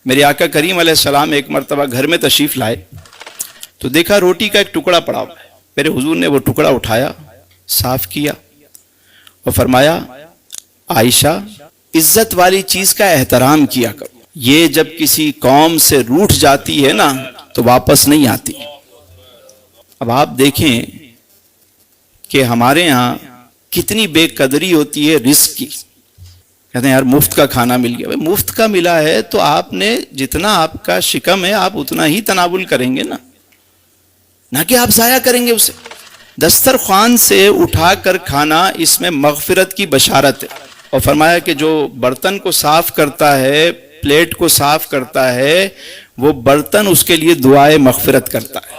میرے آقا کریم علیہ السلام ایک مرتبہ گھر میں تشریف لائے تو دیکھا روٹی کا ایک ٹکڑا پڑا ہوا ہے. میرے حضور نے وہ ٹکڑا اٹھایا, صاف کیا اور فرمایا عائشہ عزت والی چیز کا احترام کیا کرو, یہ جب کسی قوم سے روٹھ جاتی ہے نا تو واپس نہیں آتی. اب آپ دیکھیں کہ ہمارے ہاں کتنی بے قدری ہوتی ہے رزق کی. کہتے ہیں یار مفت کا کھانا مل گیا. بھائی مفت کا ملا ہے تو آپ نے جتنا آپ کا شکم ہے آپ اتنا ہی تناول کریں گے نا, نہ کہ آپ ضائع کریں گے اسے. دسترخوان سے اٹھا کر کھانا اس میں مغفرت کی بشارت ہے. اور فرمایا کہ جو برتن کو صاف کرتا ہے, پلیٹ کو صاف کرتا ہے, وہ برتن اس کے لیے دعائے مغفرت کرتا ہے.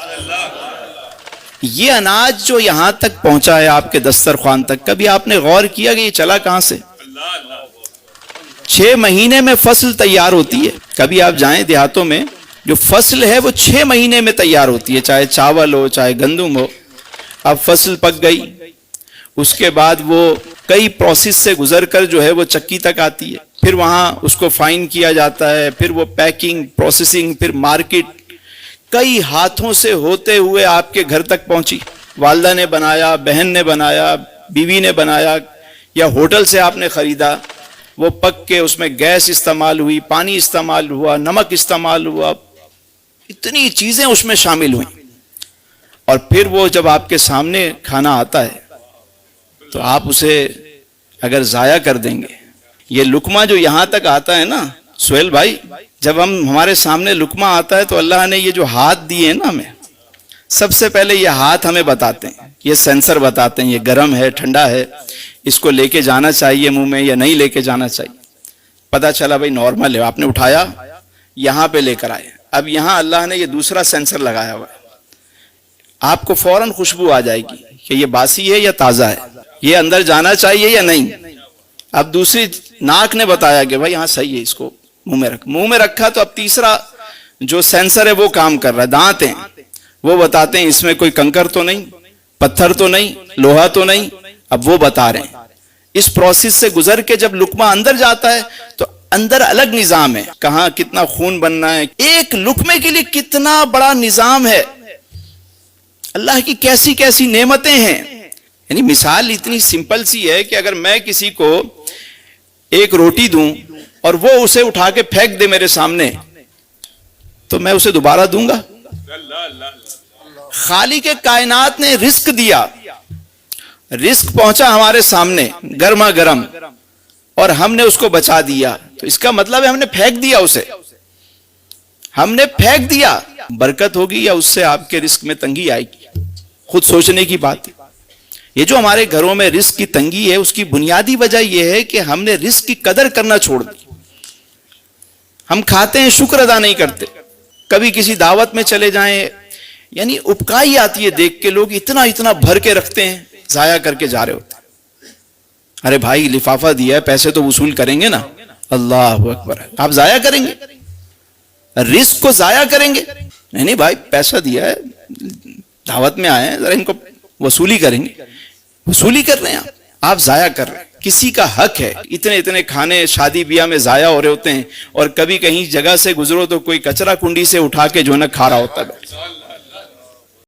یہ اناج جو یہاں تک پہنچا ہے آپ کے دسترخوان تک, کبھی آپ نے غور کیا کہ یہ چلا کہاں سے؟ 6 مہینے میں فصل تیار ہوتی ہے. کبھی آپ جائیں دیہاتوں میں, جو فصل ہے وہ 6 مہینے میں تیار ہوتی ہے, چاہے چاول ہو چاہے گندم ہو. اب فصل پک گئی, اس کے بعد وہ کئی پروسیس سے گزر کر جو ہے وہ چکی تک آتی ہے, پھر وہاں اس کو فائن کیا جاتا ہے, پھر وہ پیکنگ, پروسیسنگ, پھر مارکیٹ, کئی ہاتھوں سے ہوتے ہوئے آپ کے گھر تک پہنچی. والدہ نے بنایا, بہن نے بنایا, بیوی نے بنایا, یا ہوٹل سے آپ نے خریدا, وہ پک کے اس میں گیس استعمال ہوئی, پانی استعمال ہوا, نمک استعمال ہوا, اتنی چیزیں اس میں شامل ہوئیں. اور پھر وہ جب آپ کے سامنے کھانا آتا ہے تو آپ اسے اگر ضائع کر دیں گے, یہ لقمہ جو یہاں تک آتا ہے نا سہیل بھائی, جب ہمارے سامنے لقمہ آتا ہے تو اللہ نے یہ جو ہاتھ دیے ہیں نا ہمیں, سب سے پہلے یہ ہاتھ ہمیں بتاتے ہیں, یہ سینسر بتاتے ہیں یہ گرم ہے ٹھنڈا ہے, اس کو لے کے جانا چاہیے منہ میں یا نہیں لے کے جانا چاہیے. پتہ چلا بھائی نارمل ہے, آپ نے اٹھایا یہاں پہ لے کر آئے. اب یہاں اللہ نے یہ دوسرا سینسر لگایا ہوا ہے, آپ کو فوراً خوشبو آ جائے گی کہ یہ باسی ہے یا تازہ ہے, یہ اندر جانا چاہیے یا نہیں. اب دوسری ناک نے بتایا کہ بھائی ہاں صحیح ہے, اس کو منہ میں رکھا تو اب تیسرا جو سینسر ہے وہ کام کر رہا ہے, دانت ہیں وہ بتاتے ہیں اس میں کوئی کنکر تو نہیں, پتھر تو نہیں, لوہا تو نہیں. اب وہ بتا رہے ہیں. اس پروسیس سے گزر کے جب لقمہ اندر جاتا ہے تو اندر الگ نظام ہے, کہاں کتنا خون بننا ہے, ایک لقمے کے لیے کتنا بڑا نظام ہے. اللہ کی کیسی کیسی نعمتیں ہیں. یعنی مثال اتنی سمپل سی ہے کہ اگر میں کسی کو ایک روٹی دوں اور وہ اسے اٹھا کے پھینک دے میرے سامنے تو میں اسے دوبارہ دوں گا؟ خالق کائنات نے رزق دیا, رزق پہنچا ہمارے سامنے گرما گرم اور ہم نے اس کو بچا دیا, تو اس کا مطلب ہے ہم نے پھینک دیا اسے, ہم نے پھینک دیا. برکت ہوگی یا اس سے آپ کے رزق میں تنگی آئے گی؟ خود سوچنے کی بات ہے. یہ جو ہمارے گھروں میں رزق کی تنگی ہے اس کی بنیادی وجہ یہ ہے کہ ہم نے رزق کی قدر کرنا چھوڑ دی. ہم کھاتے ہیں شکر ادا نہیں کرتے. کبھی کسی دعوت میں چلے جائیں, یعنی اپکائی آتی ہے دیکھ کے, لوگ اتنا اتنا بھر کے رکھتے ہیں, ضائع کر کے جا رہے ہوتے ہیں. ارے بھائی لفافہ دیا ہے, پیسے تو وصول کریں گے نا. اللہ اکبر, آپ ضائع کریں گے, رزق کو ضائع کریں گے؟ نہیں بھائی پیسہ دیا ہے, دعوت میں آئے ہیں, ذرا ان کو وصولی کریں گے. وصولی کر رہے ہیں آپ ضائع کر رہے ہیں. کسی کا حق ہے, اتنے اتنے کھانے شادی بیاہ میں ضائع ہو رہے ہوتے ہیں, اور کبھی کہیں جگہ سے گزرو تو کوئی کچرا کنڈی سے اٹھا کے جو نہ کھا رہا ہوتا ہے.